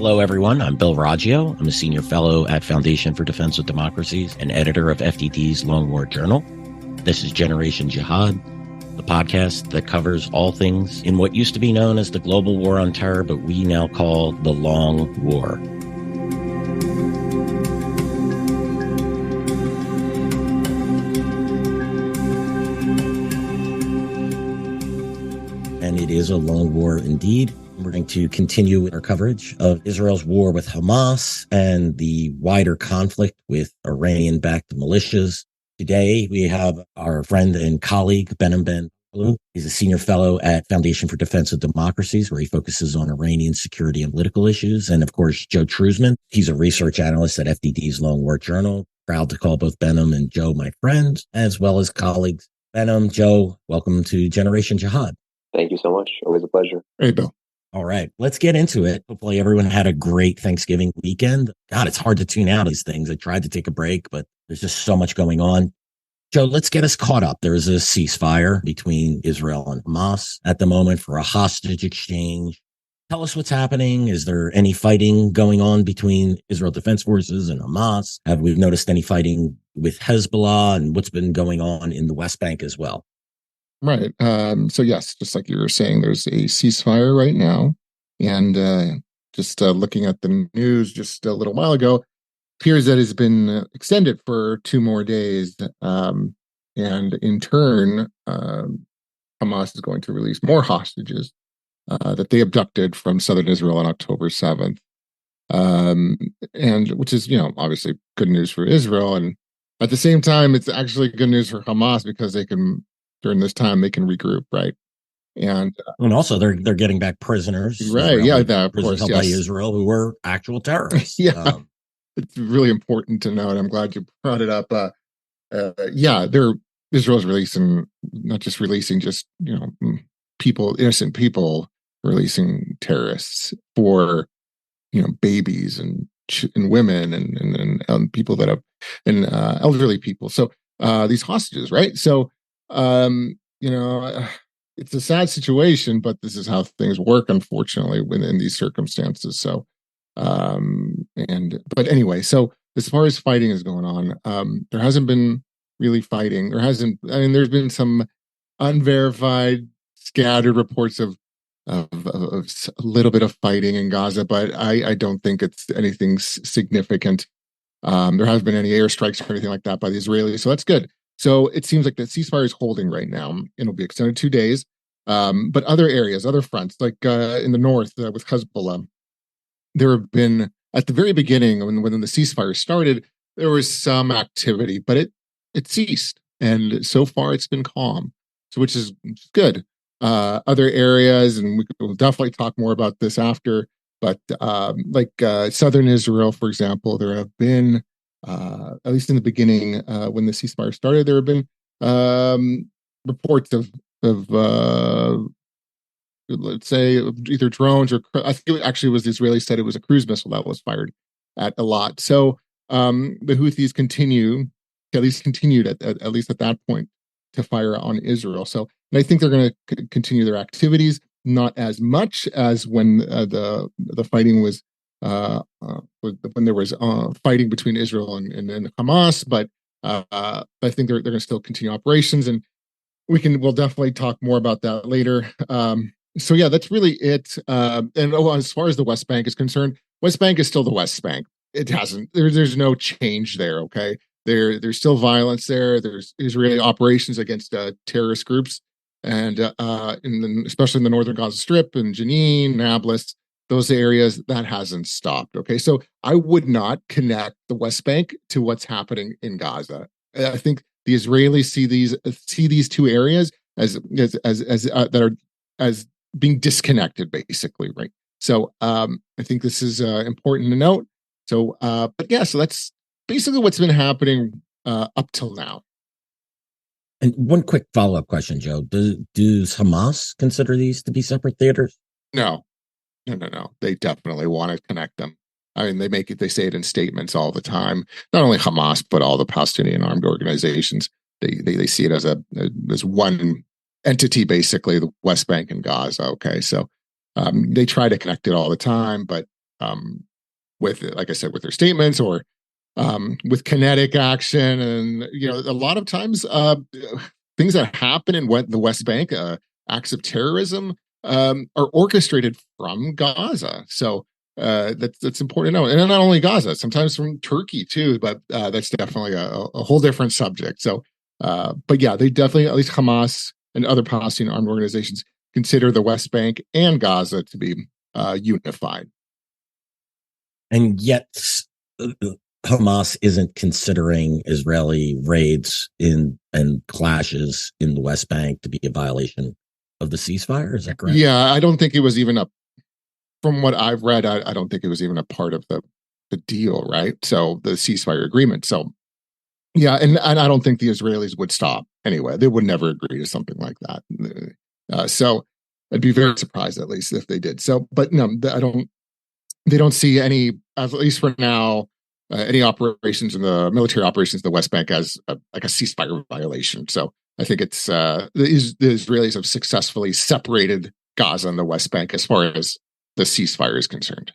Hello, everyone. I'm Bill Raggio. I'm a senior fellow at Foundation for Defense of Democracies and editor of FDD's Long War Journal. This is Generation Jihad, the podcast that covers all things in what used to be known as the global war on terror, but we now call the Long War. And it is a long war indeed. We're going to continue our coverage of Israel's war with Hamas and the wider conflict with Iranian-backed militias. Today, we have our friend and colleague, Behnam Ben Taleblu. He's a senior fellow at Foundation for Defense of Democracies, where he focuses on Iranian security and political issues. And of course, Joe Truzman. He's a research analyst at FDD's Long War Journal. Proud to call both Behnam and Joe my friends, as well as colleagues. Behnam, Joe, welcome to Generation Jihad. Thank you so much. Always a pleasure. Hey, Bill. All right, let's get into it. Hopefully everyone had a great Thanksgiving weekend. God, it's hard to tune out these things. I tried to take a break, but there's just so much going on. Joe, let's get us caught up. There is a ceasefire between Israel and Hamas at the moment for a hostage exchange. Tell us what's happening. Is there any fighting going on between Israel Defense Forces and Hamas? Have we noticed any fighting with Hezbollah, and what's been going on in the West Bank as well? Right. So yes, just like you were saying, there's a ceasefire right now. And just looking at the news just a little while ago, appears that it's been extended for 2 more days. And in turn, Hamas is going to release more hostages that they abducted from southern Israel on October 7th. And which is, obviously good news for Israel. And at the same time, it's actually good news for Hamas because they can, during this time, they can regroup, right? And also they're getting back prisoners, right? Yeah, that of prisoners course, held yes. by Israel who were actual terrorists. Yeah, it's really important to note. I'm glad you brought it up. Israel's releasing, not just releasing, just people, innocent people, releasing terrorists for babies and women and people that have and elderly people. So these hostages, right? So. It's a sad situation, but this is how things work, unfortunately, in these circumstances. So, but anyway, so as far as fighting is going on, there hasn't been really fighting. There's been some unverified, scattered reports of a little bit of fighting in Gaza, but I don't think it's anything significant. There hasn't been any airstrikes or anything like that by the Israelis, so that's good. So it seems like the ceasefire is holding right now. It'll be extended 2 days. But other areas, other fronts, like in the north with Hezbollah, there have been, at the very beginning, when the ceasefire started, there was some activity, but it ceased. And so far it's been calm, so which is good. Other areas, and we'll definitely talk more about this after, but like southern Israel, for example, there have been at least in the beginning, when the ceasefire started, there have been reports of let's say either drones or I think it actually was the Israelis said it was a cruise missile that was fired at a lot. So the Houthis continued at least at that point to fire on Israel. So and I think they're going to continue their activities, not as much as when the fighting was. When there was fighting between Israel and Hamas, but I think they're going to still continue operations, and we'll definitely talk more about that later. So yeah, that's really it. As far as the West Bank is concerned, West Bank is still the West Bank. It hasn't. There's no change there. Okay, there's still violence there. There's Israeli operations against terrorist groups, and especially in the northern Gaza Strip and Jenin, Nablus. Those areas, that hasn't stopped. Okay, so I would not connect the West Bank to what's happening in Gaza. I think the Israelis see these 2 areas as being disconnected, basically, right? So I think this is important to note. So, but yeah, so that's basically what's been happening up till now. And one quick follow-up question, Joe: does Hamas consider these to be separate theaters? No. They definitely want to connect them. I mean, they say it in statements all the time. Not only Hamas, but all the Palestinian armed organizations. They see it as one entity, basically, the West Bank and Gaza. Okay, so they try to connect it all the time, but with, like I said, with their statements or with kinetic action. And, a lot of times things that happen in the West Bank, acts of terrorism, are orchestrated from Gaza. So that's important to know. And not only Gaza, sometimes from Turkey too, but that's definitely a whole different subject. So, but yeah, they definitely, at least Hamas and other Palestinian armed organizations, consider the West Bank and Gaza to be unified. And yet, Hamas isn't considering Israeli raids and clashes in the West Bank to be a violation of the ceasefire. Is that correct? Yeah, I don't think it was even from what I've read, I don't think it was even a part of the deal, right? So the ceasefire agreement. So yeah, and I don't think the Israelis would stop anyway. They would never agree to something like that. So I'd be very surprised, at least, if they did. So, but no, they don't see any, at least for now, any operations in the military operations in the West Bank as like a ceasefire violation. So I think it's the Israelis have successfully separated Gaza and the West Bank as far as the ceasefire is concerned.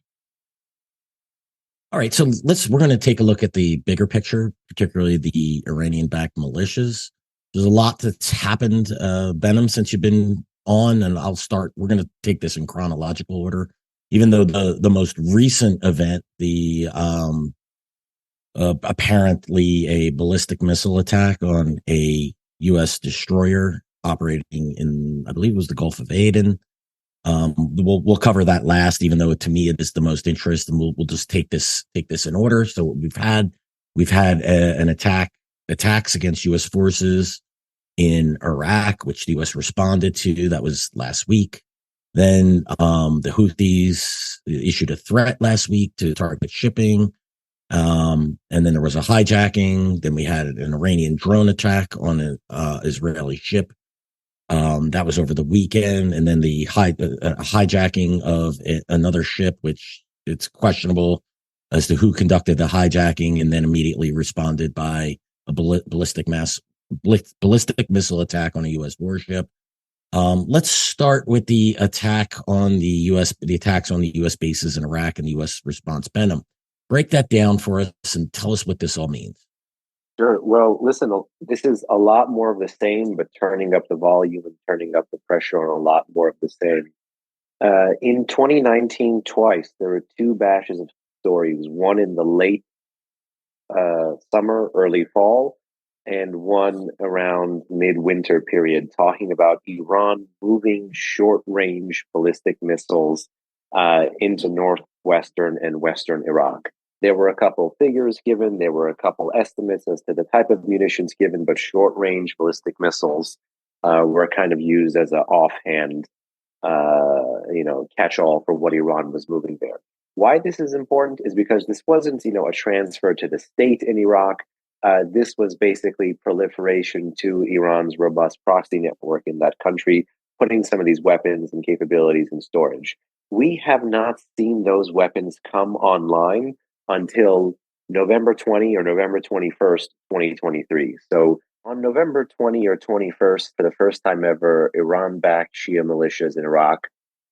All right, so we're going to take a look at the bigger picture, particularly the Iranian-backed militias. There's a lot that's happened, Behnam, since you've been on, and we're going to take this in chronological order. Even though the most recent event, the apparently a ballistic missile attack on a U.S. destroyer operating in, I believe it was the Gulf of Aden. We'll cover that last, even though to me it is the most interest, and we'll just take this in order. So we've had an attacks against U.S. forces in Iraq, which the U.S. responded to. That was last week. Then the Houthis issued a threat last week to target shipping. And then there was a hijacking. Then we had an Iranian drone attack on an Israeli ship. That was over the weekend. And then the hijacking of another ship, which it's questionable as to who conducted the hijacking, and then immediately responded by a ballistic missile attack on a U.S. warship. Let's start with the attacks on the U.S. bases in Iraq and the U.S. response. Behnam, break that down for us and tell us what this all means. Sure. Well, listen, this is a lot more of the same, but turning up the volume and turning up the pressure on a lot more of the same. In 2019, twice, there were two batches of stories, one in the late summer, early fall, and one around midwinter period, talking about Iran moving short-range ballistic missiles into northwestern and western Iraq. There were a couple of figures given, there were a couple estimates as to the type of munitions given, but short-range ballistic missiles were kind of used as an offhand, catch-all for what Iran was moving there. Why this is important is because this wasn't, a transfer to the state in Iraq. This was basically proliferation to Iran's robust proxy network in that country, putting some of these weapons and capabilities in storage. We have not seen those weapons come online until November 20 or November 21st, 2023. So on November 20 or 21st, for the first time ever, Iran-backed Shia militias in Iraq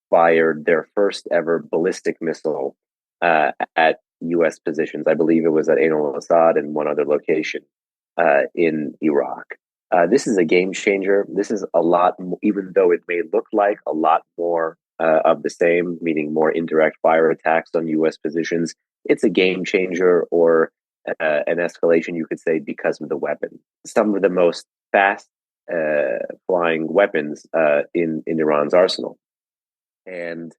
fired their first ever ballistic missile at U.S. positions. I believe it was at Ain al-Assad and one other location in Iraq. This is a game changer. This is a lot, even though it may look like a lot more of the same, meaning more indirect fire attacks on U.S. positions. It's a game changer or an escalation, you could say, because of the weapon. Some of the most fast flying weapons in Iran's arsenal. And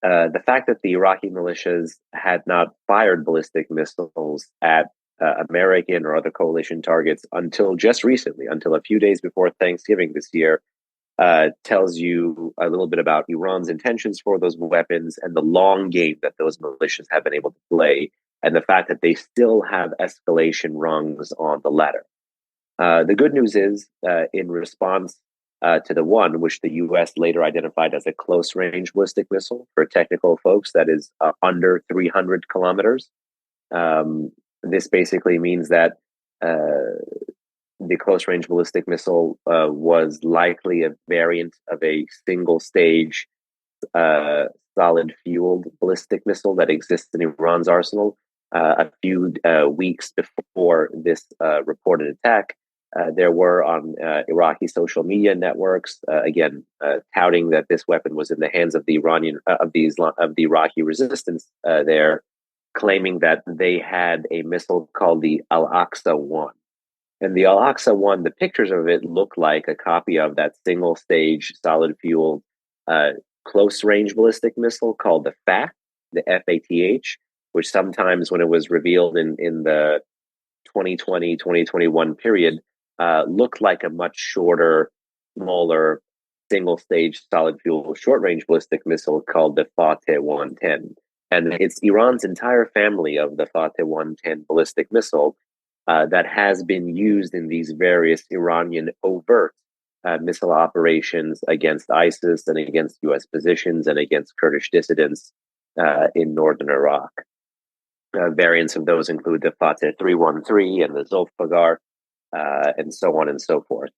the fact that the Iraqi militias had not fired ballistic missiles at American or other coalition targets until just recently, until a few days before Thanksgiving this year, tells you a little bit about Iran's intentions for those weapons and the long game that those militias have been able to play, and the fact that they still have escalation rungs on the ladder. The good news is, in response to the one, which the U.S. later identified as a close-range ballistic missile, for technical folks, that is under 300 kilometers. This basically means that the close-range ballistic missile was likely a variant of a single-stage solid-fueled ballistic missile that exists in Iran's arsenal. A few weeks before this reported attack, there were on Iraqi social media networks, again, touting that this weapon was in the hands of the Iraqi resistance there, claiming that they had a missile called the Al-Aqsa 1. And the Al-Aqsa 1, the pictures of it look like a copy of that single-stage solid-fueled close-range ballistic missile called the FATH, the FATH, which sometimes when it was revealed in the 2020-2021 period, looked like a much shorter, smaller, single-stage solid-fuel short-range ballistic missile called the Fateh 110. And it's Iran's entire family of the Fateh 110 ballistic missile that has been used in these various Iranian overt missile operations against ISIS and against U.S. positions and against Kurdish dissidents in northern Iraq. Variants of those include the Fateh 313 and the Zulfiqar, and so on and so forth.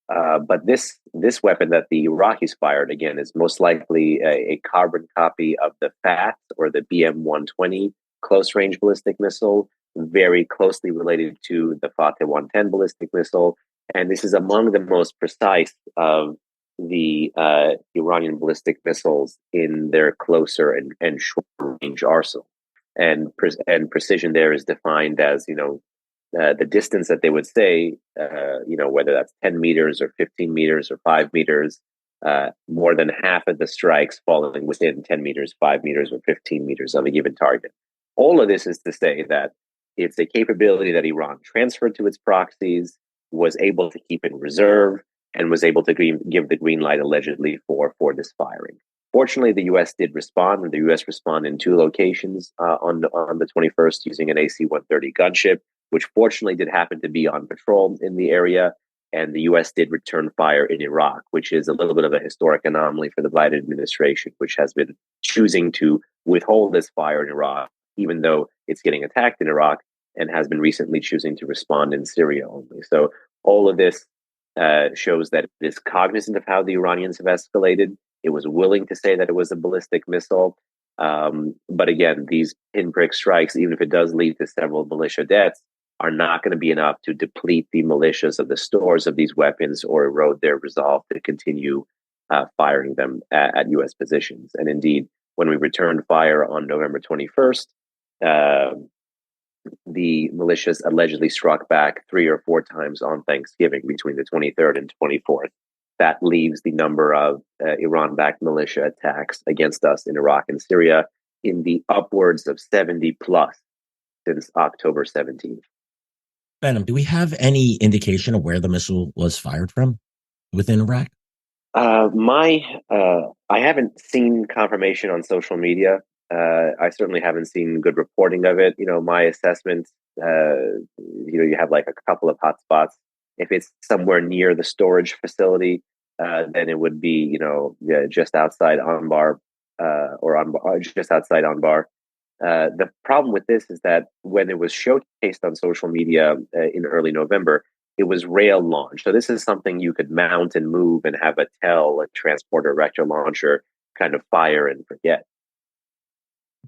But this weapon that the Iraqis fired, again, is most likely a carbon copy of the FATH or the BM-120 close-range ballistic missile, very closely related to the Fateh 110 ballistic missile. And this is among the most precise of the Iranian ballistic missiles in their closer and short-range arsenal. And precision there is defined as, the distance that they would say, whether that's 10 meters or 15 meters or 5 meters, more than half of the strikes falling within 10 meters, 5 meters, or 15 meters of a given target. All of this is to say that it's a capability that Iran transferred to its proxies, was able to keep in reserve, and was able to give the green light allegedly for this firing. Fortunately, the U.S. did respond, and the U.S. responded in two locations on the 21st using an AC-130 gunship, which fortunately did happen to be on patrol in the area. And the U.S. did return fire in Iraq, which is a little bit of a historic anomaly for the Biden administration, which has been choosing to withhold this fire in Iraq, even though it's getting attacked in Iraq, and has been recently choosing to respond in Syria only. So all of this shows that it is cognizant of how the Iranians have escalated. It was willing to say that it was a ballistic missile. But again, these pinprick strikes, even if it does lead to several militia deaths, are not going to be enough to deplete the militias of the stores of these weapons or erode their resolve to continue firing them at U.S. positions. And indeed, when we returned fire on November 21st, the militias allegedly struck back 3 or 4 times on Thanksgiving between the 23rd and 24th. That leaves the number of Iran-backed militia attacks against us in Iraq and Syria in the upwards of 70 plus since October 17th. Behnam, do we have any indication of where the missile was fired from within Iraq? I haven't seen confirmation on social media. I certainly haven't seen good reporting of it. My assessment, you have like a couple of hotspots. If it's somewhere near the storage facility, then it would be, just outside Anbar, or just outside Anbar. The problem with this is that when it was showcased on social media in early November, it was rail launched. So this is something you could mount and move and have a transporter, erector launcher kind of fire and forget.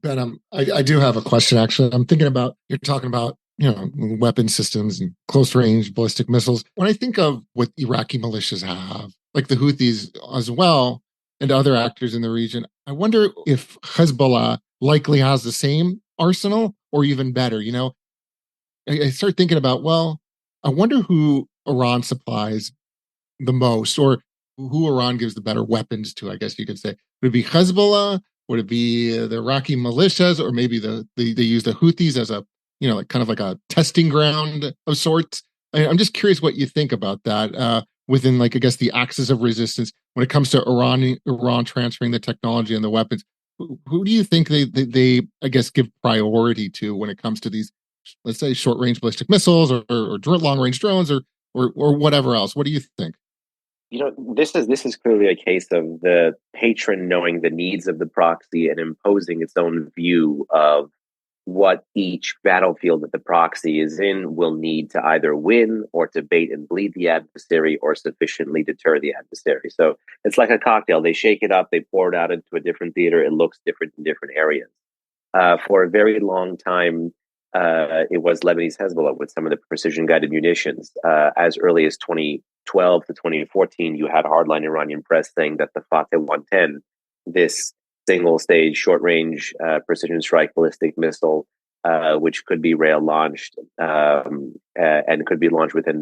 Ben, I do have a question, actually. I'm thinking about, you're talking about, weapon systems and close range ballistic missiles. When I think of what Iraqi militias have, like the Houthis as well, and other actors in the region, I wonder if Hezbollah likely has the same arsenal or even better. I start thinking about, I wonder who Iran supplies the most, or who Iran gives the better weapons to, I guess you could say. Would it be Hezbollah? Would it be the Iraqi militias, or maybe they use the Houthis as a, kind of like a testing ground of sorts? I'm just curious what you think about that within, I guess, the axis of resistance when it comes to Iran transferring the technology and the weapons. Who do you think they I guess, give priority to when it comes to these, let's say, short range ballistic missiles or long range drones or whatever else? What do you think? This is clearly a case of the patron knowing the needs of the proxy and imposing its own view of what each battlefield that the proxy is in will need to either win or to bait and bleed the adversary or sufficiently deter the adversary. So it's like a cocktail. They shake it up, they pour it out into a different theater. It looks different in different areas. For a very long time, it was Lebanese Hezbollah with some of the precision-guided munitions. As early as 2012 to 2014, you had hardline Iranian press saying that the Fateh 110, this single-stage, short-range precision strike ballistic missile, which could be rail launched and could be launched within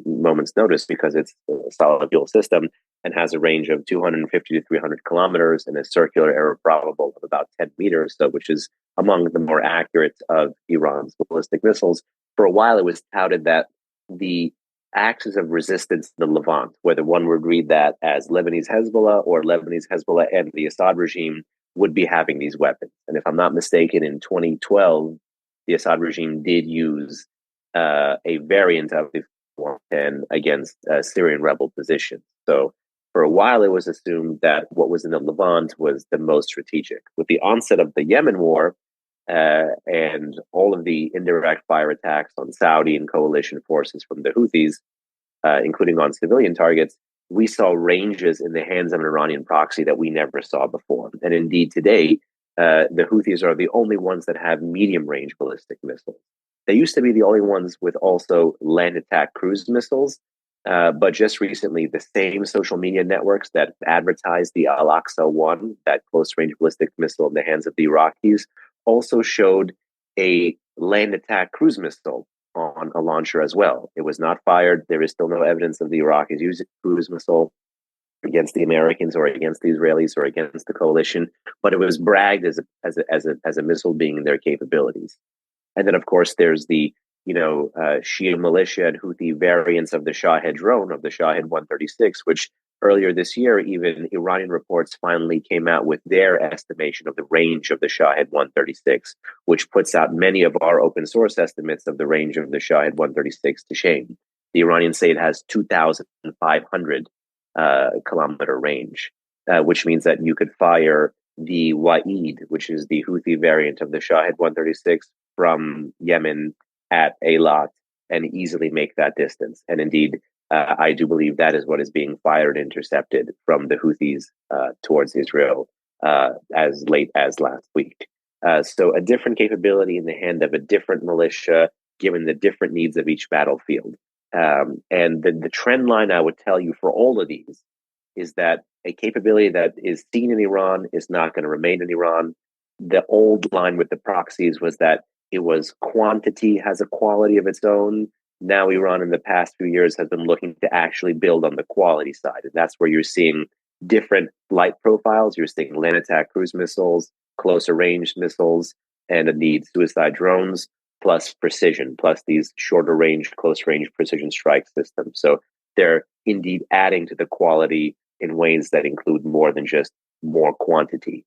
moments notice, because it's a solid fuel system and has a range of 250 to 300 kilometers and a circular error probable of about 10 meters, so which is among the more accurate of Iran's ballistic missiles. For a while, it was touted that the axis of resistance to the Levant, whether one would read that as Lebanese Hezbollah or Lebanese Hezbollah and the Assad regime, would be having these weapons. And if I'm not mistaken, in 2012, the Assad regime did use a variant of the 110 against Syrian rebel positions. So for a while, it was assumed that what was in the Levant was the most strategic. With the onset of the Yemen war, and all of the indirect fire attacks on Saudi and coalition forces from the Houthis, including on civilian targets, we saw ranges in the hands of an Iranian proxy that we never saw before. And indeed, today, the Houthis are the only ones that have medium-range ballistic missiles. They used to be the only ones with also land attack cruise missiles, but just recently, the same social media networks that advertised the Al-Aqsa 1, that close-range ballistic missile in the hands of the Iraqis, also showed a land attack cruise missile on a launcher as well. It was not fired. There is still no evidence of the Iraqis using a cruise missile against the Americans or against the Israelis or against the coalition, but it was bragged as a missile being in their capabilities. And then, of course, there's the Shia militia and Houthi variants of the Shahed drone, of the Shahed 136, which earlier this year, even Iranian reports finally came out with their estimation of the range of the Shahed 136, which puts out many of our open source estimates of the range of the Shahed 136 to shame. The Iranians say it has 2,500 kilometer range, which means that you could fire the Wa'id, which is the Houthi variant of the Shahed 136, from Yemen at Eilat and easily make that distance. And indeed, I do believe that is what is being fired and intercepted from the Houthis towards Israel as late as last week. So a different capability in the hand of a different militia, given the different needs of each battlefield. And the trend line I would tell you for all of these is that a capability that is seen in Iran is not going to remain in Iran. The old line with the proxies was that it was quantity has a quality of its own. Now Iran in the past few years has been looking to actually build on the quality side. And that's where you're seeing different flight profiles. You're seeing land attack cruise missiles, closer range missiles, and indeed suicide drones, plus precision, plus these shorter range, close range precision strike systems. So they're indeed adding to the quality in ways that include more than just more quantity.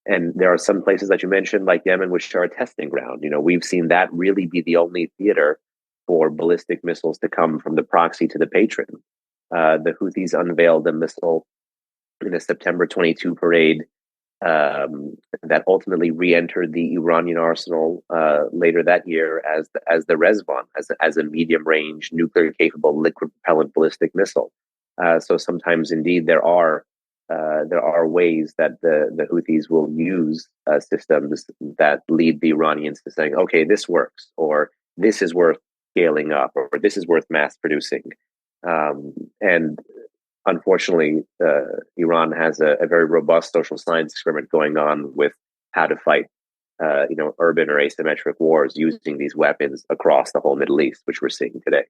And there are some places that you mentioned, like Yemen, which are a testing ground. We've seen that really be the only theater for ballistic missiles to come from the proxy to the patron. The Houthis unveiled a missile in a September 22 parade that ultimately re-entered the Iranian arsenal later that year as the Rezvan, as a medium-range, nuclear-capable liquid propellant ballistic missile. So sometimes, indeed, there are ways that the Houthis will use systems that lead the Iranians to saying, okay, this works, or this is worth scaling up, or this is worth mass producing. And unfortunately, Iran has a very robust social science experiment going on with how to fight urban or asymmetric wars using these weapons across the whole Middle East, which we're seeing today.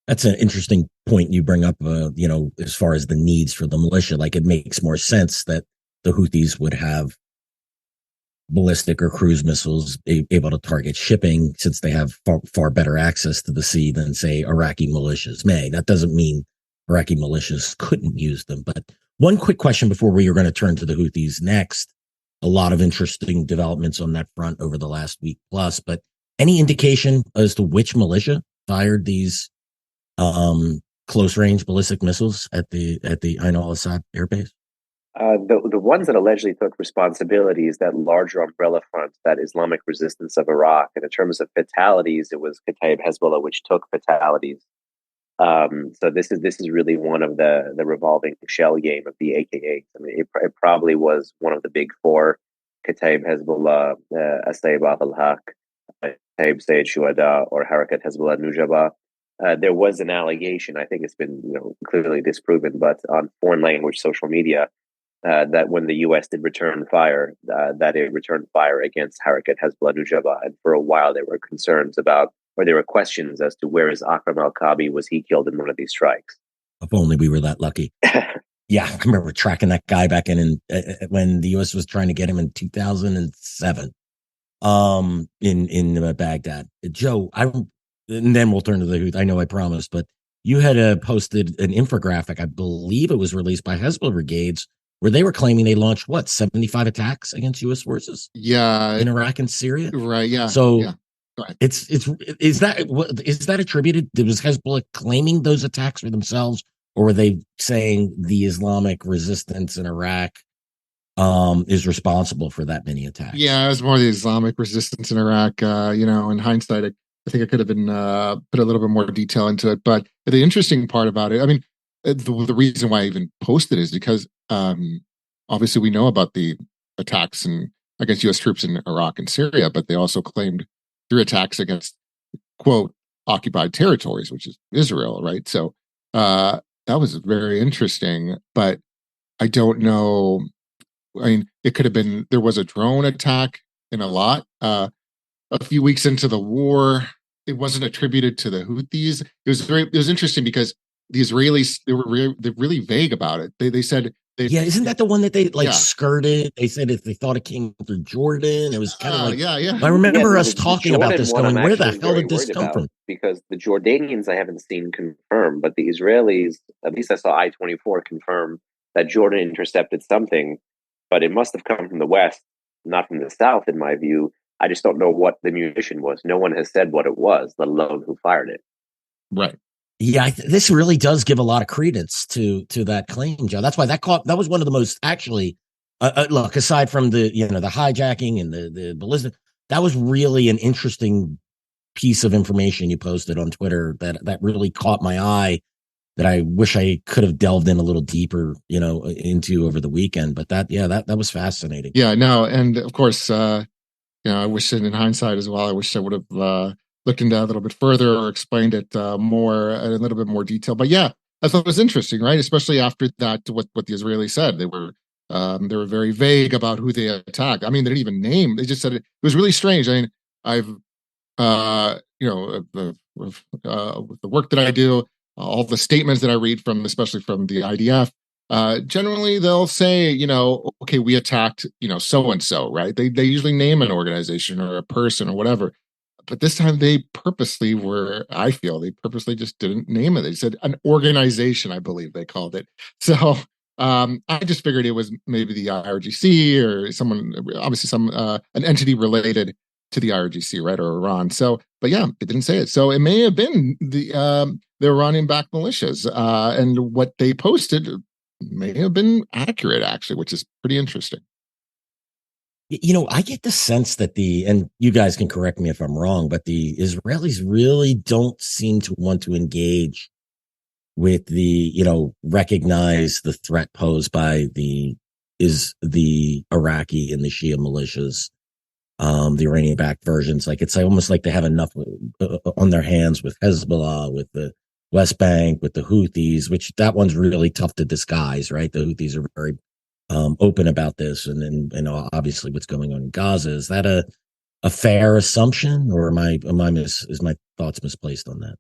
That's an interesting point you bring up, as far as the needs for the militia. Like, it makes more sense that the Houthis would have ballistic or cruise missiles able to target shipping, since they have far better access to the sea than, say, Iraqi militias may. That doesn't mean Iraqi militias couldn't use them. But one quick question before we are going to turn to the Houthis next. A lot of interesting developments on that front over the last week plus, but any indication as to which militia fired these close range ballistic missiles at the Ain al-Assad airbase? The ones that allegedly took responsibility is that larger umbrella front, that Islamic resistance of Iraq. And in terms of fatalities, it was Kataib Hezbollah which took fatalities. So this is really one of the revolving shell game of the AKA. I mean, it probably was one of the big four: Kataib Hezbollah, Asaybat al-Haq, Kataib Sayyid Shuhada, or Harakat Hezbollah Nujaba. There was an allegation, I think it's been clearly disproven, but on foreign language social media, that when the U.S. did return fire, that it returned fire against Harakat Hezbollah Nujaba, and for a while there were concerns about, or there were questions as to where is Akram al-Kabi, was he killed in one of these strikes? If only we were that lucky. Yeah, I remember tracking that guy back in when the U.S. was trying to get him in 2007, in Baghdad. Joe, and then we'll turn to the Houthi. I know I promised, but you had posted an infographic. I believe it was released by Hezbollah brigades, where they were claiming they launched 75 attacks against U.S. forces? Yeah, in Iraq and Syria. Right. Yeah. So yeah. is that attributed? Was Hezbollah claiming those attacks for themselves, or were they saying the Islamic resistance in Iraq is responsible for that many attacks? Yeah, it was more the Islamic resistance in Iraq. In hindsight, I think I could have been put a little bit more detail into it. But the interesting part about it, I mean, the reason why I even posted it is because obviously we know about the attacks against U.S. troops in Iraq and Syria, but they also claimed 3 attacks against, quote, occupied territories, which is Israel, right? So that was very interesting, but I don't know. I mean, it could have been, there was a drone attack in a lot. A few weeks into the war, it wasn't attributed to the Houthis. It was interesting because the Israelis, they're really vague about it. They said, isn't that the one that they skirted? They said if they thought it came through Jordan, it was kind of like, I remember us talking about this, going, where the hell did this come from? Because the Jordanians I haven't seen confirm, but the Israelis, at least I saw I-24 confirm that Jordan intercepted something, but it must have come from the west, not from the south, in my view. I just don't know what the munition was. No one has said what it was, let alone who fired it. Right. Yeah, this really does give a lot of credence to that claim, Joe. That's why that was one of the most, actually, look, aside from the the hijacking and the ballistic, that was really an interesting piece of information you posted on Twitter that really caught my eye, that I wish I could have delved in a little deeper, into over the weekend. But that was fascinating. Yeah, no, and of course, I wish in hindsight as well, I wish I would have looked into that a little bit further or explained it more in a little bit more detail. But yeah, I thought it was interesting, right? Especially after that, what the Israelis said. They were very vague about who they attacked. I mean, they didn't even name. They just said it was really strange. I mean, I've with the work that I do, all the statements that I read from, especially from the IDF, generally they'll say, okay, we attacked, so and so, right? They usually name an organization or a person or whatever. But this time they purposely just didn't name it. They said an organization, I believe they called it. So I just figured it was maybe the IRGC or someone, obviously an entity related to the IRGC, right, or Iran. So, but yeah, it didn't say it. So it may have been the Iranian-backed militias, and what they posted may have been accurate, actually, which is pretty interesting. I get the sense that and you guys can correct me if I'm wrong, but the Israelis really don't seem to want to engage with recognize the threat posed by the Iraqi and the Shia militias, the Iranian-backed versions. Like, it's almost like they have enough on their hands with Hezbollah, with the West Bank, with the Houthis, which that one's really tough to disguise, right? The Houthis are very open about this, and obviously what's going on in Gaza. Is that a fair assumption, or is my thoughts misplaced on that?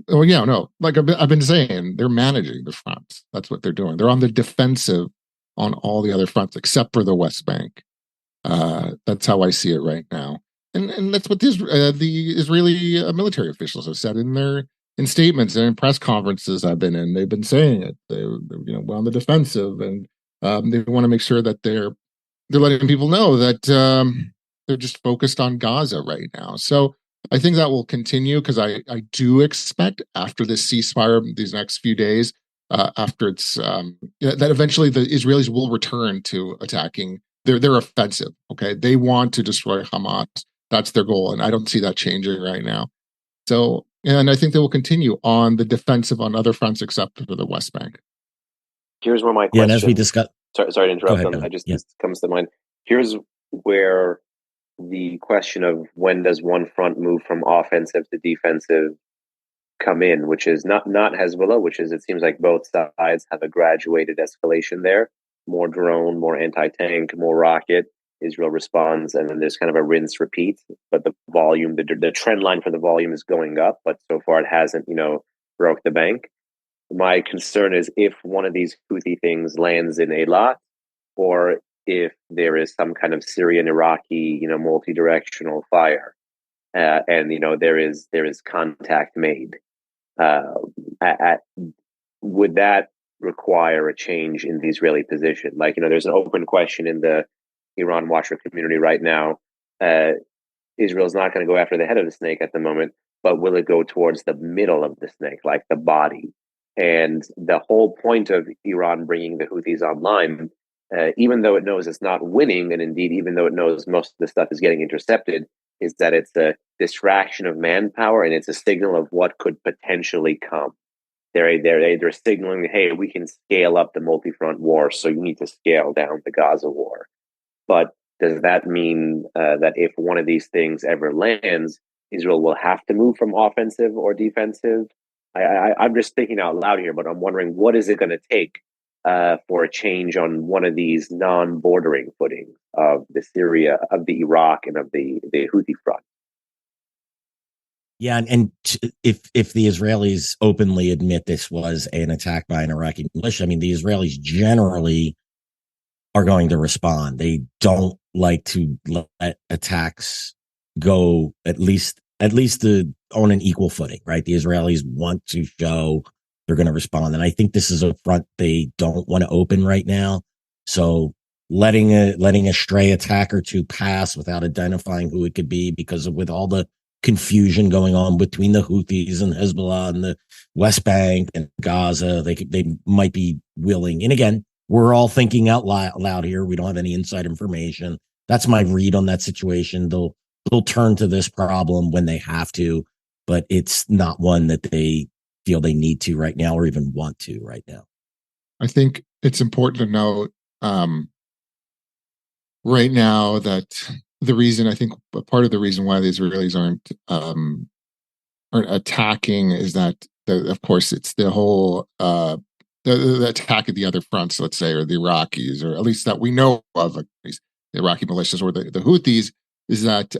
Oh yeah, no. Like I've been saying, they're managing the fronts. That's what they're doing. They're on the defensive on all the other fronts except for the West Bank. That's how I see it right now, and that's what the Israeli military officials have said in statements and in press conferences I've been in. They've been saying it. We're on the defensive, and they want to make sure that they're letting people know that they're just focused on Gaza right now. So I think that will continue, because I do expect after this ceasefire, these next few days, after it's that eventually the Israelis will return to attacking. They're offensive. Okay, they want to destroy Hamas. That's their goal, and I don't see that changing right now. So, and I think they will continue on the defensive on other fronts except for the West Bank. Here's where my question. Yeah, and as we discussed, sorry to interrupt. This comes to mind. Here's where the question of when does one front move from offensive to defensive come in, which is not Hezbollah, which is, it seems like both sides have a graduated escalation there. More drone, more anti-tank, more rocket. Israel responds, and then there's kind of a rinse repeat. But the volume, the trend line for the volume is going up, but so far it hasn't, broke the bank. My concern is if one of these Houthi things lands in Eilat, or if there is some kind of Syrian Iraqi, multi-directional fire, and there is contact made. Would that require a change in the Israeli position? There's an open question in the Iran watcher community right now. Israel's not going to go after the head of the snake at the moment, but will it go towards the middle of the snake, like the body? And the whole point of Iran bringing the Houthis online, even though it knows it's not winning, and indeed, even though it knows most of the stuff is getting intercepted, is that it's a distraction of manpower, and it's a signal of what could potentially come. They're signaling, hey, we can scale up the multi-front war, so you need to scale down the Gaza war. But does that mean that if one of these things ever lands, Israel will have to move from offensive or defensive? I'm just thinking out loud here, but I'm wondering, what is it going to take for a change on one of these non-bordering footings of the Syria, of the Iraq, and of the Houthi front? Yeah, and if the Israelis openly admit this was an attack by an Iraqi militia, I mean, the Israelis generally are going to respond. They don't like to let attacks go at least on an equal footing, right? The Israelis want to show they're going to respond, and I think this is a front they don't want to open right now. So letting a stray attack or two pass without identifying who it could be, because with all the confusion going on between the Houthis and Hezbollah and the West Bank and Gaza, they might be willing. And again, we're all thinking out loud here. We don't have any inside information. That's my read on that situation. They'll turn to this problem when they have to, but it's not one that they feel they need to right now or even want to right now. I think it's important to note right now that the reason, I think part of the reason why the Israelis aren't attacking is that, of course, it's the whole the attack at the other fronts, let's say, or the Iraqis, or at least that we know of, at least the Iraqi militias or the Houthis, is that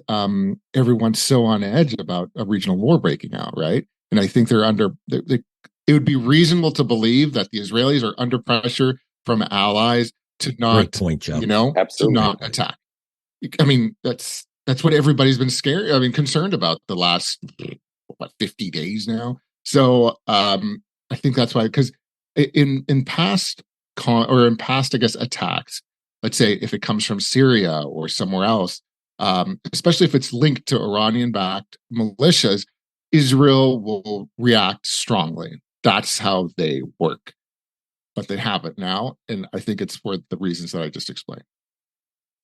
everyone's so on edge about a regional war breaking out, right? And I think it would be reasonable to believe that the Israelis are under pressure from allies to not, great point, Joe. To not attack. I mean, that's what everybody's been concerned about the last 50 days now. So I think that's why, because in past, I guess, attacks, let's say if it comes from Syria or somewhere else, especially if it's linked to Iranian-backed militias, Israel will react strongly. That's how they work. But they haven't now, and I think it's for the reasons that I just explained.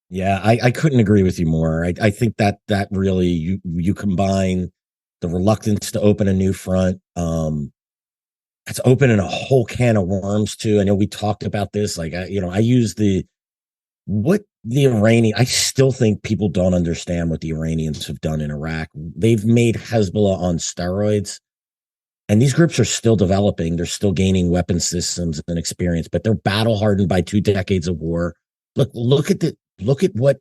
Yeah, I couldn't agree with you more. I think that really you combine the reluctance to open a new front. It's opening a whole can of worms too. I know we talked about this. I use I still think people don't understand what the Iranians have done in Iraq. They've made Hezbollah on steroids, and these groups are still developing. They're still gaining weapon systems and experience, but they're battle hardened by 2 decades of war. Look at what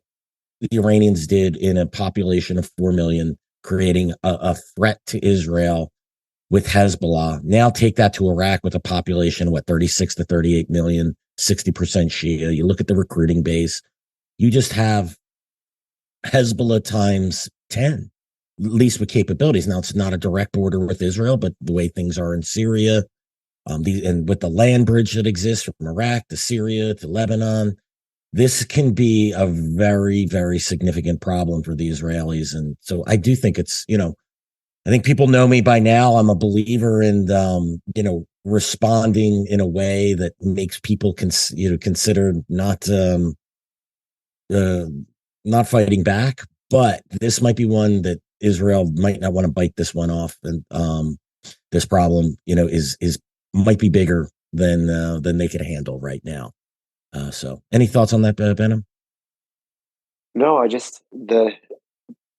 the Iranians did in a population of 4 million, creating a threat to Israel with Hezbollah. Now take that to Iraq with a population of 36 to 38 million, 60% Shia. You look at the recruiting base, you just have Hezbollah times 10, at least with capabilities. Now it's not a direct border with Israel, but the way things are in Syria, and with the land bridge that exists from Iraq to Syria to Lebanon, this can be a very, very significant problem for the Israelis. And so I do think it's, I think people know me by now. I'm a believer in, responding in a way that makes people consider uh, not fighting back. But this might be one that Israel might not want to bite this one off, and this problem, is might be bigger than they can handle right now. So, any thoughts on that, Behnam? No,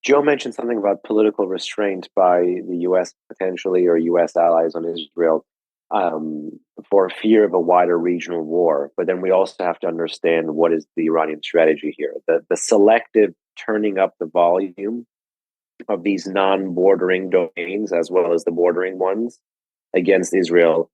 Joe mentioned something about political restraint by the U.S. potentially or U.S. allies on Israel um, for fear of a wider regional war. But then we also have to understand what is the Iranian strategy here. The selective turning up the volume of these non-bordering domains as well as the bordering ones against Israel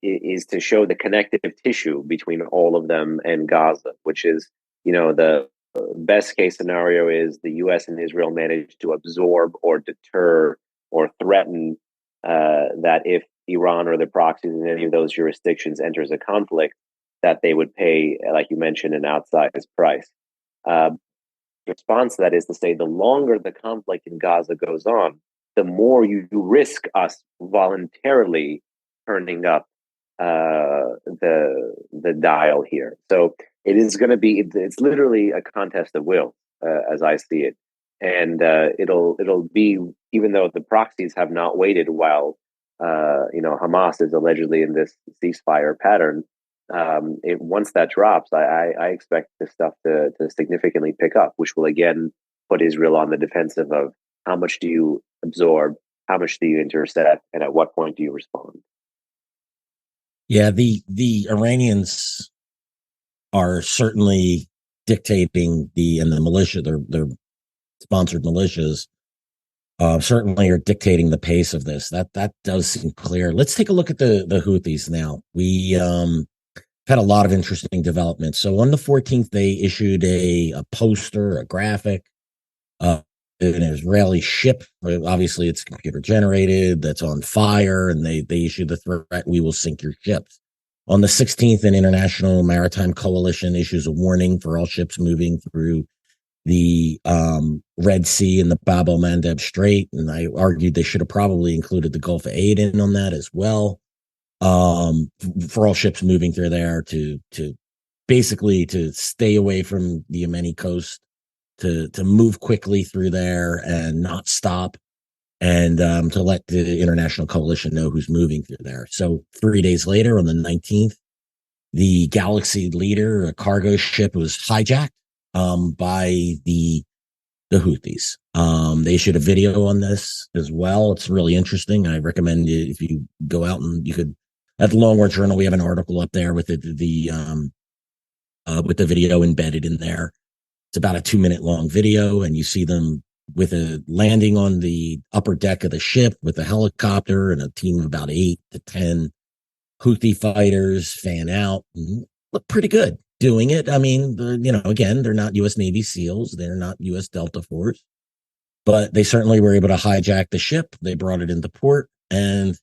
is to show the connective tissue between all of them and Gaza, which is, the best case scenario is the U.S. and Israel manage to absorb or deter or threaten that if Iran or the proxies in any of those jurisdictions enters a conflict, that they would pay, like you mentioned, an outsized price. The response to that is to say the longer the conflict in Gaza goes on, the more you risk us voluntarily turning up the dial here. So it is going to be, it's literally a contest of will, as I see it, and it'll be, even though the proxies have not waited while Hamas is allegedly in this ceasefire pattern. Once that drops, I expect this stuff to significantly pick up, which will again put Israel on the defensive of how much do you absorb, how much do you intercept, and at what point do you respond? Yeah, the Iranians are certainly dictating and the militia, their sponsored militias, certainly are dictating the pace of this. That does seem clear. Let's take a look at the Houthis now. We had a lot of interesting developments. So on the 14th, they issued a poster, a graphic, an Israeli ship. Obviously, it's computer generated, that's on fire, and they issued the threat, "We will sink your ships." On the 16th, an international maritime coalition issues a warning for all ships moving through the Red Sea and the Bab el-Mandeb Strait, and I argued they should have probably included the Gulf of Aden on that as well. For all ships moving through there to basically to stay away from the Yemeni coast, to move quickly through there and not stop, and to let the international coalition know who's moving through there. So 3 days later, on the 19th, the Galaxy Leader, a cargo ship, was hijacked by the Houthis. They issued a video on this as well. It's really interesting. I recommend it if you go out, and you could, at the Long War Journal, we have an article up there with the video embedded in there. It's about a 2-minute long video, and you see them with a landing on the upper deck of the ship with a helicopter and a team of about 8 to 10 Houthi fighters fan out and look pretty good doing it. I mean, again, they're not U.S. Navy SEALs. They're not U.S. Delta Force, but they certainly were able to hijack the ship. They brought it into port, and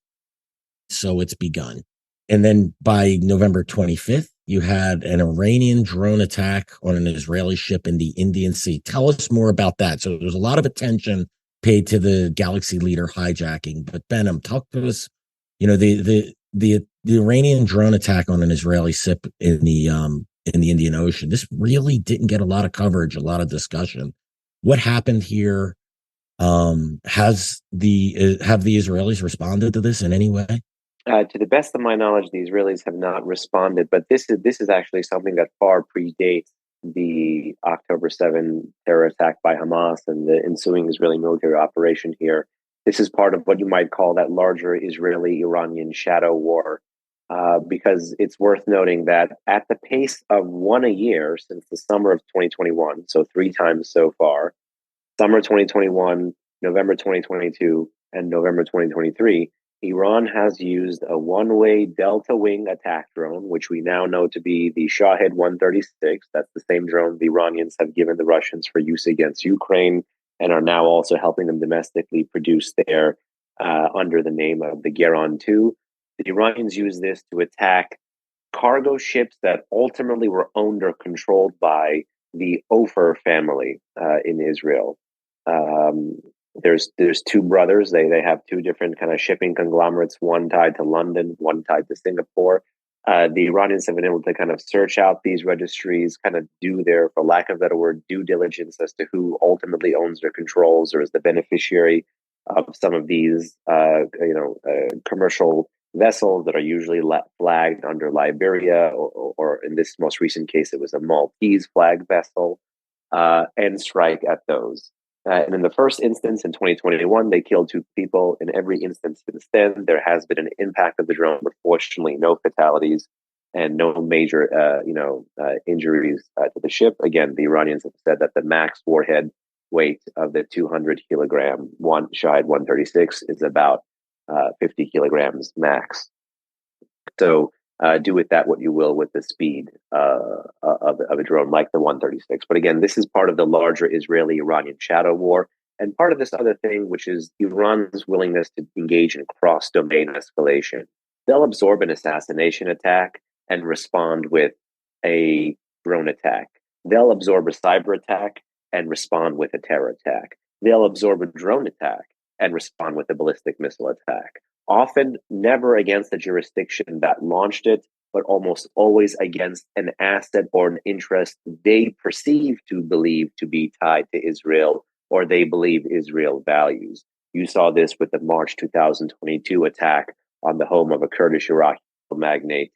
so it's begun. And then by November 25th, you had an Iranian drone attack on an Israeli ship in the Indian Sea. Tell us more about that. So there's a lot of attention paid to the Galaxy Leader hijacking, but Behnam, talk to us. The Iranian drone attack on an Israeli ship in the Indian Ocean. This really didn't get a lot of coverage, a lot of discussion. What happened here? Have the Israelis responded to this in any way? To the best of my knowledge, the Israelis have not responded, but this is actually something that far predates the October 7 terror attack by Hamas and the ensuing Israeli military operation here. This is part of what you might call that larger Israeli-Iranian shadow war, because it's worth noting that at the pace of one a year since the summer of 2021, so 3 times so far, summer 2021, November 2022, and November 2023, Iran has used a one-way Delta Wing attack drone, which we now know to be the Shahed 136. That's the same drone the Iranians have given the Russians for use against Ukraine, and are now also helping them domestically produce there under the name of the Geran 2. The Iranians use this to attack cargo ships that ultimately were owned or controlled by the Ofer family in Israel. There's two brothers. They have two different kind of shipping conglomerates, one tied to London, one tied to Singapore. The Iranians have been able to kind of search out these registries, kind of do their, for lack of a better word, due diligence as to who ultimately owns or controls or is the beneficiary of some of these, commercial vessels that are usually flagged under Liberia, or in this most recent case, it was a Maltese flagged vessel, and strike at those. And in the first instance in 2021, they killed two people. In every instance since then, there has been an impact of the drone, but fortunately, no fatalities and no major, injuries to the ship. Again, the Iranians have said that the max warhead weight of the 200 kilogram Shahed 136 is about 50 kilograms max. So do with that what you will with the speed of a drone like the 136. But again, this is part of the larger Israeli-Iranian Shadow War, and part of this other thing, which is Iran's willingness to engage in cross-domain escalation. They'll absorb an assassination attack and respond with a drone attack. They'll absorb a cyber attack and respond with a terror attack. They'll absorb a drone attack and respond with a ballistic missile attack. Often never against the jurisdiction that launched it, but almost always against an asset or an interest they perceive to believe to be tied to Israel, or they believe Israel values. You saw this with the March 2022 attack on the home of a Kurdish Iraqi magnate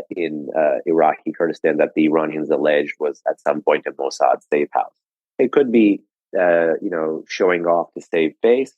in Iraqi Kurdistan that the Iranians alleged was at some point a Mossad safe house. It could be, showing off to save face.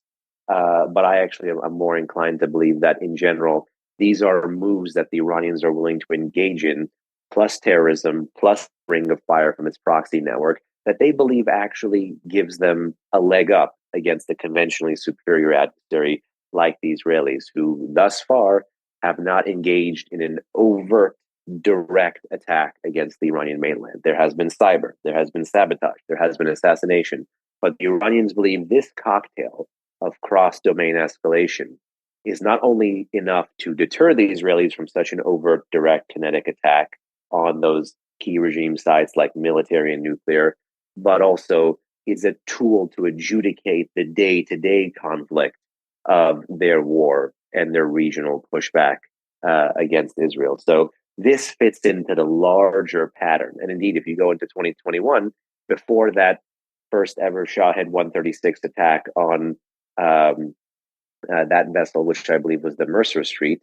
But I actually am more inclined to believe that in general, these are moves that the Iranians are willing to engage in, plus terrorism, plus ring of fire from its proxy network, that they believe actually gives them a leg up against the conventionally superior adversary like the Israelis, who thus far have not engaged in an overt, direct attack against the Iranian mainland. There has been cyber, there has been sabotage, there has been assassination, but the Iranians believe this cocktail of cross-domain escalation is not only enough to deter the Israelis from such an overt, direct, kinetic attack on those key regime sites like military and nuclear, but also is a tool to adjudicate the day-to-day conflict of their war and their regional pushback against Israel. So this fits into the larger pattern. And indeed, if you go into 2021, before that first ever Shahed 136 attack on that vessel, which I believe was the Mercer Street,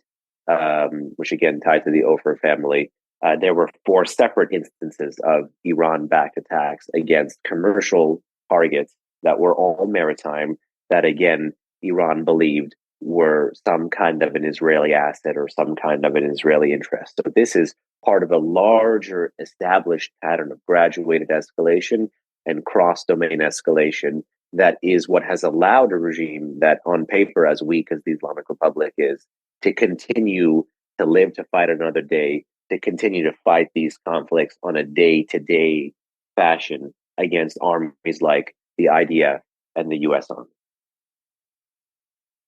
which again tied to the Ofer family, there were 4 separate instances of Iran-backed attacks against commercial targets that were all maritime, that again, Iran believed were some kind of an Israeli asset or some kind of an Israeli interest. So this is part of a larger established pattern of graduated escalation and cross-domain escalation that is what has allowed a regime that on paper, as weak as the Islamic Republic is, to continue to live to fight another day, to continue to fight these conflicts on a day-to-day fashion against armies like the IDF and the US Army.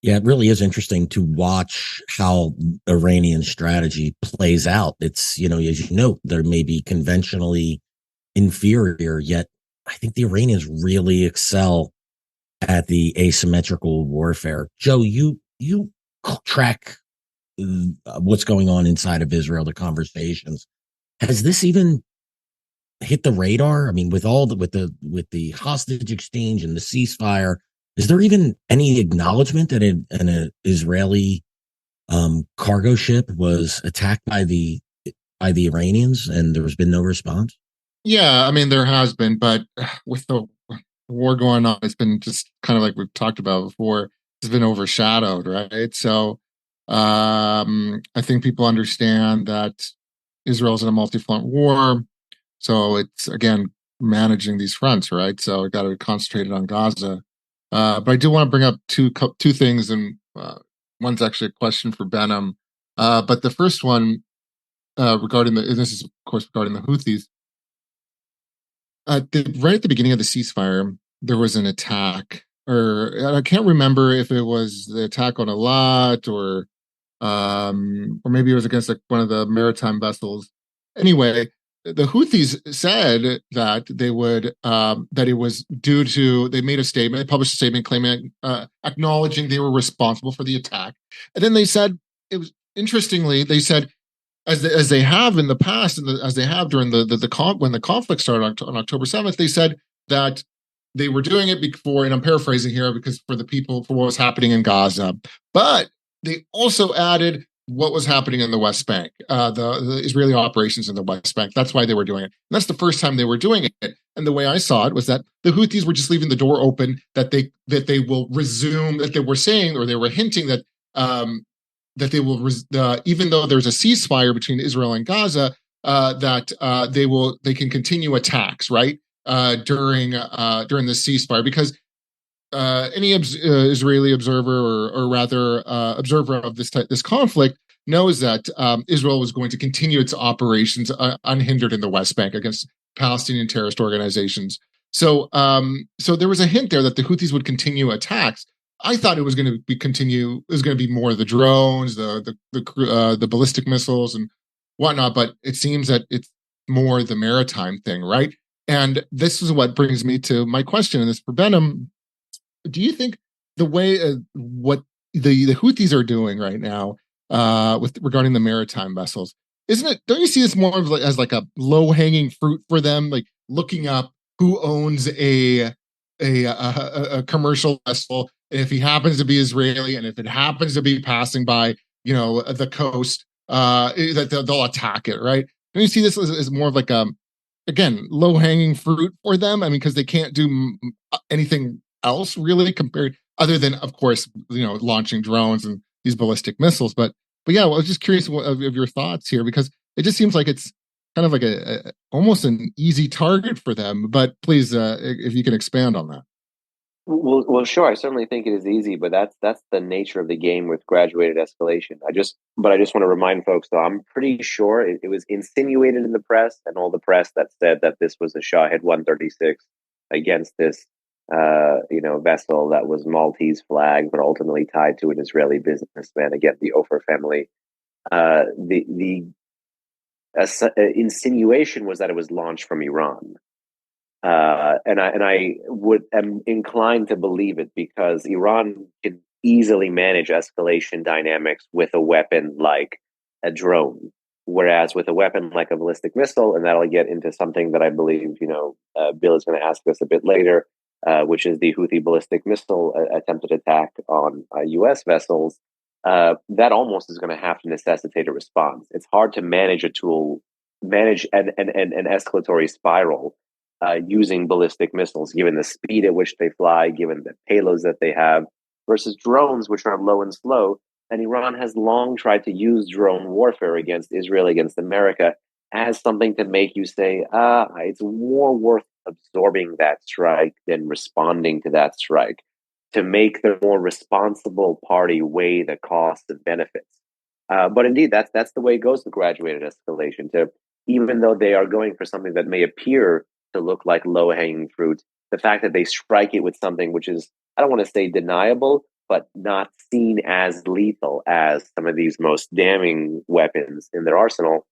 Yeah, it really is interesting to watch how Iranian strategy plays out. It's, as you know, they may be conventionally inferior, yet I think the Iranians really excel at the asymmetrical warfare. Joe, you track what's going on inside of Israel, the conversations. Has this even hit the radar? I mean, with the hostage exchange and the ceasefire, is there even any acknowledgement that an Israeli cargo ship was attacked by the Iranians and there's been no response? Yeah, I mean, there has been, but with the war going on, it's been just kind of like we've talked about before, it's been overshadowed, right? So I think people understand that Israel's in a multi-front war. So it's, again, managing these fronts, right? So we got to concentrate on Gaza. But I do want to bring up two things, and one's actually a question for Behnam. But the first one regarding this is, of course, regarding the Houthis. Right at the beginning of the ceasefire, there was an attack, or I can't remember if it was the attack on Eilat or maybe it was against like one of the maritime vessels. Anyway, the Houthis said that they would that it was due to, they made a statement, they published a statement claiming, acknowledging they were responsible for the attack, and then they said, it was interestingly, they said, as they have in the past, and as they have during when the conflict started on October 7th, they said that they were doing it before, and I'm paraphrasing here, because for what was happening in Gaza, but they also added what was happening in the West Bank, the Israeli operations in the West Bank. That's why they were doing it. And that's the first time they were doing it. And the way I saw it was that the Houthis were just leaving the door open, that they will resume, that they were saying, or they were hinting that that they will, even though there's a ceasefire between Israel and Gaza, that they can continue attacks, right, during the ceasefire, because any Israeli observer, or rather observer of this conflict, knows that Israel was going to continue its operations unhindered in the West Bank against Palestinian terrorist organizations. So there was a hint there that the Houthis would continue attacks. I thought it was going to be more the drones, the ballistic missiles and whatnot, but it seems that it's more the maritime thing, right? And this is what brings me to my question, and this for Behnam. Do you think the way what the Houthis are doing right now regarding the maritime vessels, isn't it? Don't you see this more of as like a low hanging fruit for them, like looking up who owns a commercial vessel, and if he happens to be Israeli, and if it happens to be passing by, the coast, that they'll attack it, right? Don't you see this as more of like again, low hanging fruit for them? I mean, because they can't do anything else really, compared, other than, of course, launching drones and these ballistic missiles. But yeah, well, I was just curious of your thoughts here, because it just seems like it's kind of like a almost an easy target for them. But please, if you can expand on that. Well, sure. I certainly think it is easy, but that's the nature of the game with graduated escalation. I just want to remind folks, though, I'm pretty sure it was insinuated in the press, and all the press that said that this was a Shahed 136 against this vessel that was Maltese flag, but ultimately tied to an Israeli businessman, again, the Ofer family. The insinuation was that it was launched from Iran. And I am inclined to believe it, because Iran can easily manage escalation dynamics with a weapon like a drone, whereas with a weapon like a ballistic missile, and that'll get into something that I believe Bill is going to ask us a bit later, which is the Houthi ballistic missile attempted attack on U.S. vessels. That almost is going to have to necessitate a response. It's hard to manage an escalatory spiral using ballistic missiles, given the speed at which they fly, given the payloads that they have, versus drones, which are low and slow. And Iran has long tried to use drone warfare against Israel, against America, as something to make you say, it's more worth absorbing that strike than responding to that strike, to make the more responsible party weigh the costs and benefits. But indeed, that's the way it goes with graduated escalation. Even though they are going for something that may appear to look like low-hanging fruit, the fact that they strike it with something which is, I don't want to say deniable, but not seen as lethal as some of these most damning weapons in their arsenal,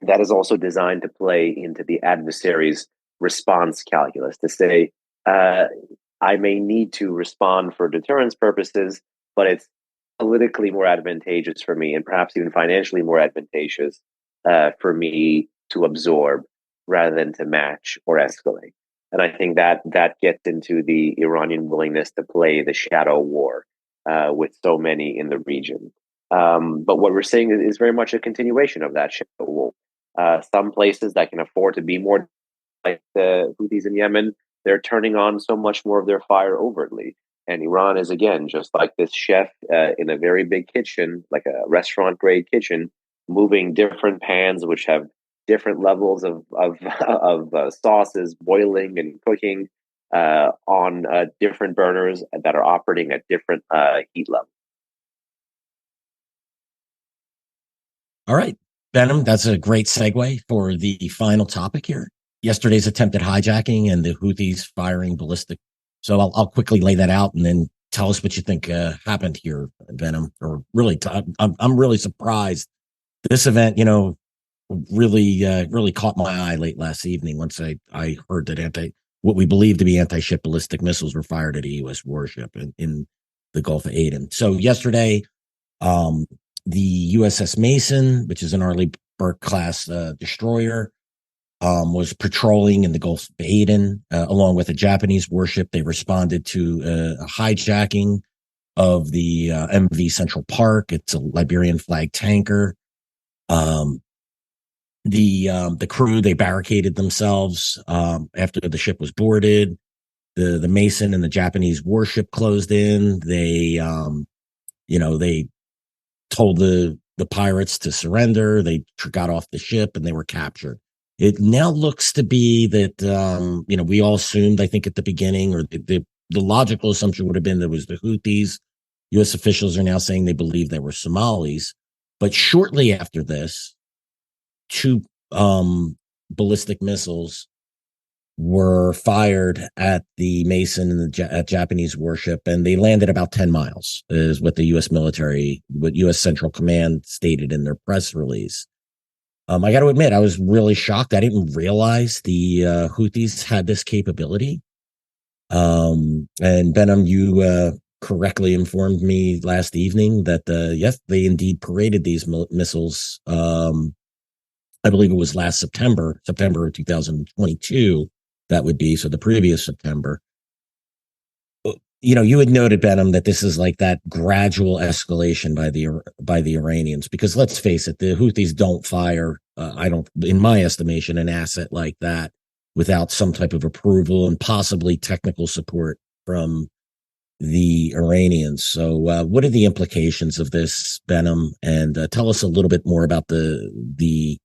that is also designed to play into the adversary's response calculus, to say, I may need to respond for deterrence purposes, but it's politically more advantageous for me, and perhaps even financially more advantageous for me to absorb rather than to match or escalate. And I think that gets into the Iranian willingness to play the shadow war with so many in the region. But what we're seeing is very much a continuation of that shadow war. Some places that can afford to be more like the Houthis in Yemen, they're turning on so much more of their fire overtly. And Iran is, again, just like this chef in a very big kitchen, like a restaurant-grade kitchen, moving different pans which have different levels of sauces boiling and cooking on different burners that are operating at different heat levels. All right, Behnam, that's a great segue for the final topic here. Yesterday's attempted hijacking and the Houthis firing ballistic. So I'll quickly lay that out and then tell us what you think happened here, Behnam. Or really, I'm really surprised. This event, really caught my eye late last evening once I heard that what we believe to be anti-ship ballistic missiles were fired at a U.S. warship in the Gulf of Aden. So yesterday, the USS Mason, which is an Arleigh Burke class destroyer, was patrolling in the Gulf of Aden along with a Japanese warship. They responded to a hijacking of the MV Central Park. It's a Liberian flag tanker. The crew, they barricaded themselves after the ship was boarded. The Mason and the Japanese warship closed in. They they told the pirates to surrender. They got off the ship and they were captured. It now looks to be that we all assumed, I think at the beginning, or the logical assumption would have been that it was the Houthis. U.S. officials are now saying they believe they were Somalis. But shortly after this, two ballistic missiles were fired at the Mason and the Japanese warship, and they landed about 10 miles, is what the what U.S. Central Command stated in their press release. I got to admit, I was really shocked. I didn't realize the Houthis had this capability. And Behnam, you correctly informed me last evening that, yes, they indeed paraded these missiles. I believe it was last September of 2022. That would be, so the previous September. You had noted, Behnam, that this is like that gradual escalation by the Iranians, because let's face it, the Houthis don't fire, in my estimation, an asset like that without some type of approval and possibly technical support from the Iranians. So what are the implications of this, Behnam? And tell us a little bit more about the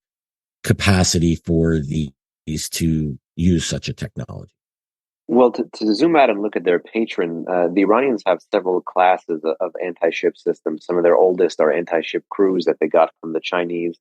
capacity for these to use such a technology. Well, to zoom out and look at their patron, the Iranians have several classes of anti-ship systems. Some of their oldest are anti-ship crews that they got from the Chinese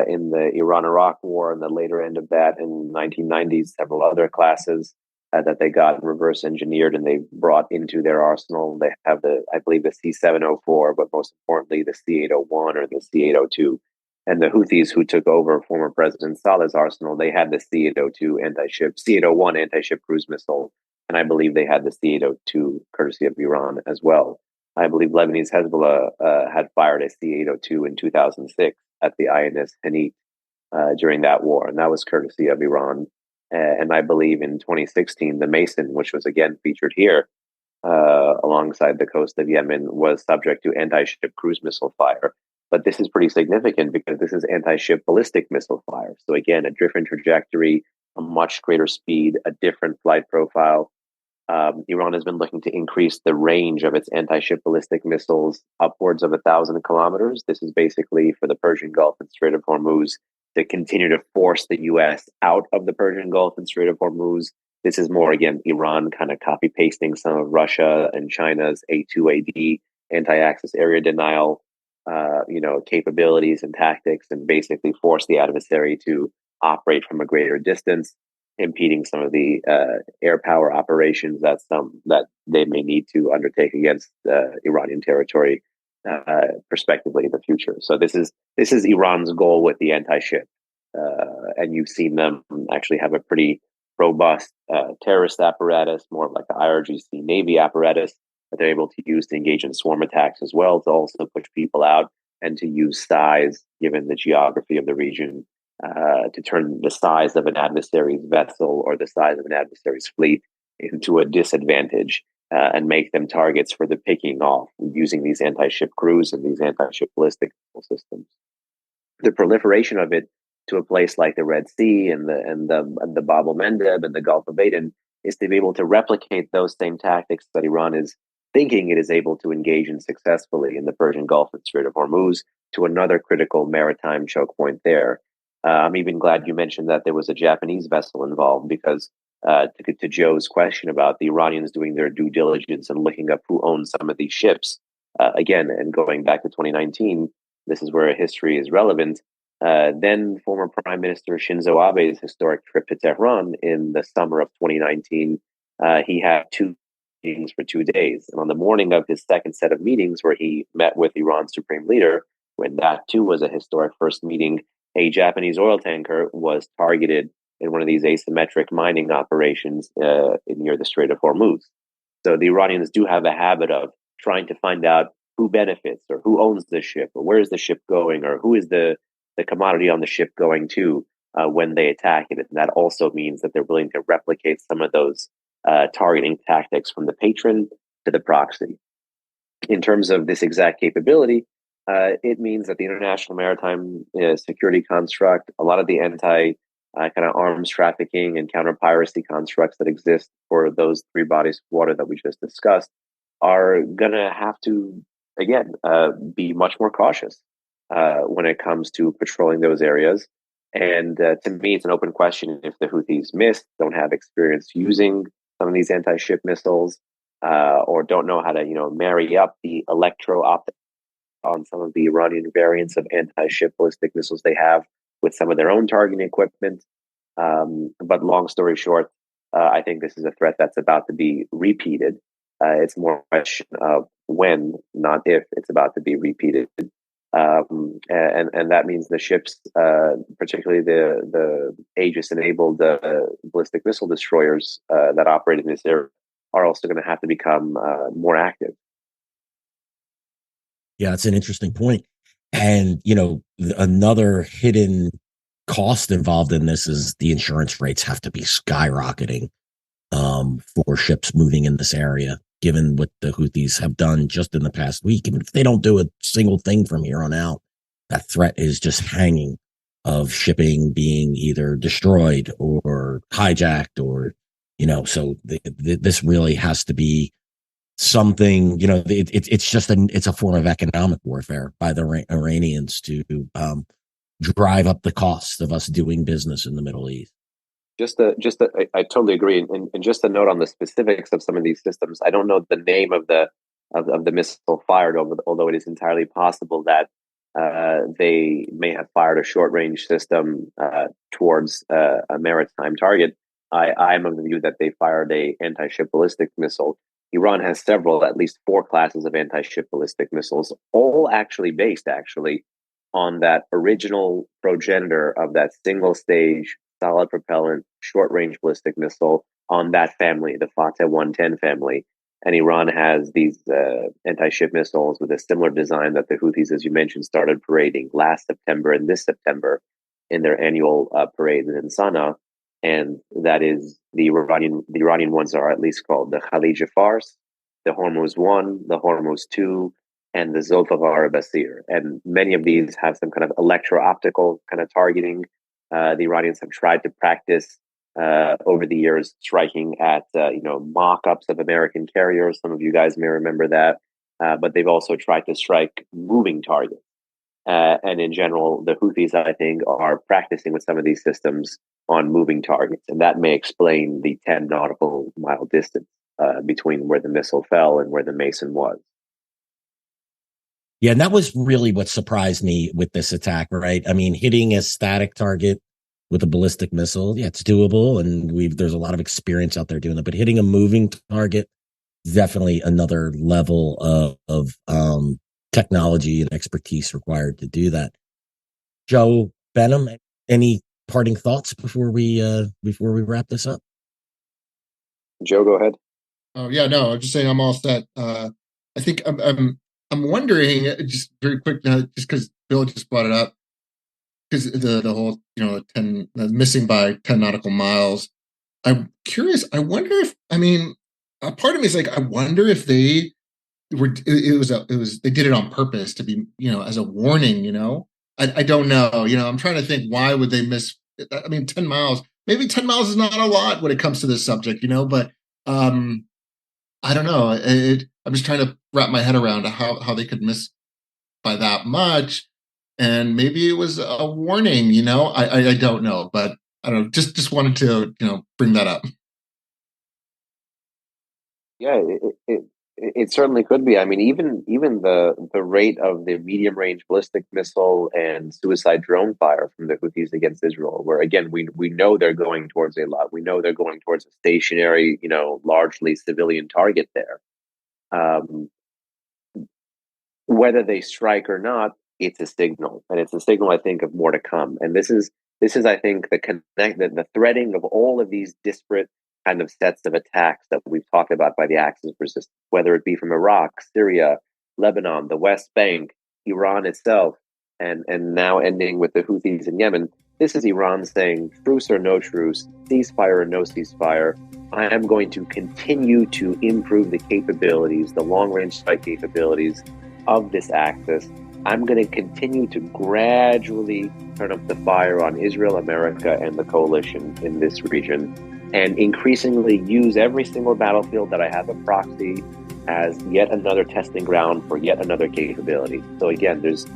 in the Iran-Iraq War and the later end of that in the 1990s. Several other classes that they got reverse engineered and they brought into their arsenal. They have I believe the C-704, but most importantly, the C-801 or the C-802. And the Houthis, who took over former President Saleh's arsenal, they had the C-802 C-801 anti-ship cruise missile, and I believe they had the C-802 courtesy of Iran as well. I believe Lebanese Hezbollah had fired a C-802 in 2006 at the INS Hanit during that war, and that was courtesy of Iran. And I believe in 2016, the Mason, which was again featured here alongside the coast of Yemen, was subject to anti-ship cruise missile fire. But this is pretty significant because this is anti-ship ballistic missile fire. So again, a different trajectory, a much greater speed, a different flight profile. Iran has been looking to increase the range of its anti-ship ballistic missiles upwards of 1,000 kilometers. This is basically for the Persian Gulf and Strait of Hormuz to continue to force the U.S. out of the Persian Gulf and Strait of Hormuz. This is more, again, Iran kind of copy-pasting some of Russia and China's A2AD, anti-access area denial, capabilities and tactics, and basically force the adversary to operate from a greater distance, impeding some of the air power operations that they may need to undertake against Iranian territory prospectively in the future. So this is Iran's goal with the anti-ship, and you've seen them actually have a pretty robust terrorist apparatus, more like the IRGC Navy apparatus that they're able to use to engage in swarm attacks as well, to also push people out and to use size, given the geography of the region, to turn the size of an adversary's vessel or the size of an adversary's fleet into a disadvantage and make them targets for the picking off using these anti-ship crews and these anti-ship ballistic systems. The proliferation of it to a place like the Red Sea and the Bab el-Mandeb and the Gulf of Aden is to be able to replicate those same tactics that Iran is thinking it is able to engage in successfully in the Persian Gulf and Strait of Hormuz, to another critical maritime choke point there. I'm even glad you mentioned that there was a Japanese vessel involved, because to Joe's question about the Iranians doing their due diligence and looking up who owns some of these ships, again, and going back to 2019, this is where history is relevant. Then former Prime Minister Shinzo Abe's historic trip to Tehran in the summer of 2019, he had two meetings for 2 days. And on the morning of his second set of meetings, where he met with Iran's supreme leader, when that too was a historic first meeting, a Japanese oil tanker was targeted in one of these asymmetric mining operations near the Strait of Hormuz. So the Iranians do have a habit of trying to find out who benefits or who owns the ship or where is the ship going or who is the commodity on the ship going to when they attack it. And that also means that they're willing to replicate some of those targeting tactics from the patron to the proxy. In terms of this exact capability, it means that the international maritime security construct, a lot of the anti kind of arms trafficking and counter piracy constructs that exist for those three bodies of water that we just discussed, are going to have to, again, be much more cautious when it comes to patrolling those areas. And to me, it's an open question if the Houthis don't have experience using some of these anti-ship missiles, or don't know how to, marry up the electro-optic on some of the Iranian variants of anti-ship ballistic missiles they have with some of their own targeting equipment. But long story short, I think this is a threat that's about to be repeated. It's more a question of when, not if, it's about to be repeated. And that means the ships, particularly the Aegis-enabled ballistic missile destroyers that operate in this area, are also going to have to become more active. Yeah, it's an interesting point. And, another hidden cost involved in this is the insurance rates have to be skyrocketing for ships moving in this area, given what the Houthis have done just in the past week. Even if they don't do a single thing from here on out, that threat is just hanging of shipping being either destroyed or hijacked or, so this really has to be something, it's a form of economic warfare by the Iranians to drive up the cost of us doing business in the Middle East. I totally agree. And just a note on the specifics of some of these systems. I don't know the name of the missile fired, although it is entirely possible that they may have fired a short range system towards a maritime target. I'm of the view that they fired a anti-ship ballistic missile. Iran has several, at least 4 classes of anti-ship ballistic missiles, all based on that original progenitor of that single stage solid propellant short range ballistic missile, on that family, the Fateh 110 family. And Iran has these anti-ship missiles with a similar design that the Houthis, as you mentioned, started parading last September and this September in their annual parade in Sana'a. And that is the Iranian ones are at least called the Khalij Fars, the Hormuz 1, the Hormuz 2, and the Zulfiqar Basir. And many of these have some kind of electro-optical kind of targeting. The Iranians have tried to practice over the years striking at mock-ups of American carriers. Some of you guys may remember that. But they've also tried to strike moving targets. And in general, the Houthis, I think, are practicing with some of these systems on moving targets. And that may explain the 10 nautical mile distance between where the missile fell and where the Mason was. Yeah, and that was really what surprised me with this attack, right? I mean, hitting a static target with a ballistic missile, yeah, it's doable, and there's a lot of experience out there doing it. But hitting a moving target, definitely another level of technology and expertise required to do that. Joe, Behnam, any parting thoughts before we wrap this up? Joe, go ahead. Oh yeah, no, I'm just saying I'm all set. I think I'm wondering, just very quick, just because Bill just brought it up, because the whole 10 missing by 10 nautical miles. I'm curious. I wonder if a part of me is like, I wonder if they were they did it on purpose to be as a warning. I don't know. I'm trying to think, why would they miss? 10 miles. Maybe 10 miles is not a lot when it comes to this subject, but I don't know. I'm just trying to wrap my head around how they could miss by that much, and maybe it was a warning. I don't know, but I don't know. Just wanted to bring that up. Yeah, it certainly could be. I mean, even the rate of the medium range ballistic missile and suicide drone fire from the Houthis against Israel, where again we know they're going towards a lot. We know they're going towards a stationary, largely civilian target there. Whether they strike or not, it's a signal, and it's a signal, I think, of more to come. And this is I think the threading of all of these disparate kind of sets of attacks that we've talked about by the axis of resistance, whether it be from Iraq, Syria, Lebanon, the West Bank, Iran itself, and now ending with the Houthis in Yemen. This is Iran saying, truce or no truce, ceasefire or no ceasefire, I am going to continue to improve the capabilities, the long-range strike capabilities of this axis. I'm going to continue to gradually turn up the fire on Israel, America, and the coalition in this region, and increasingly use every single battlefield that I have a proxy as yet another testing ground for yet another capability. So again, this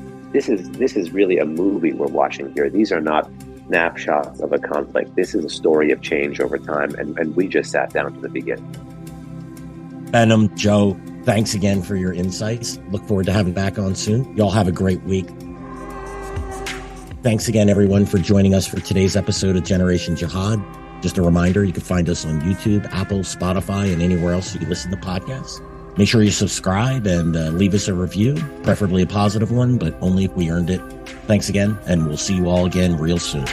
is really a movie we're watching here. These are not snapshots of a conflict. This is a story of change over time, and we just sat down to the beginning. Behnam, Joe, thanks again for your insights. Look forward to having you back on soon. Y'all have a great week. Thanks again, everyone, for joining us for today's episode of Generation Jihad. Just a reminder, you can find us on YouTube, Apple, Spotify, and anywhere else you can listen to podcasts. Make sure you subscribe and leave us a review, preferably a positive one, but only if we earned it. Thanks again, and we'll see you all again real soon.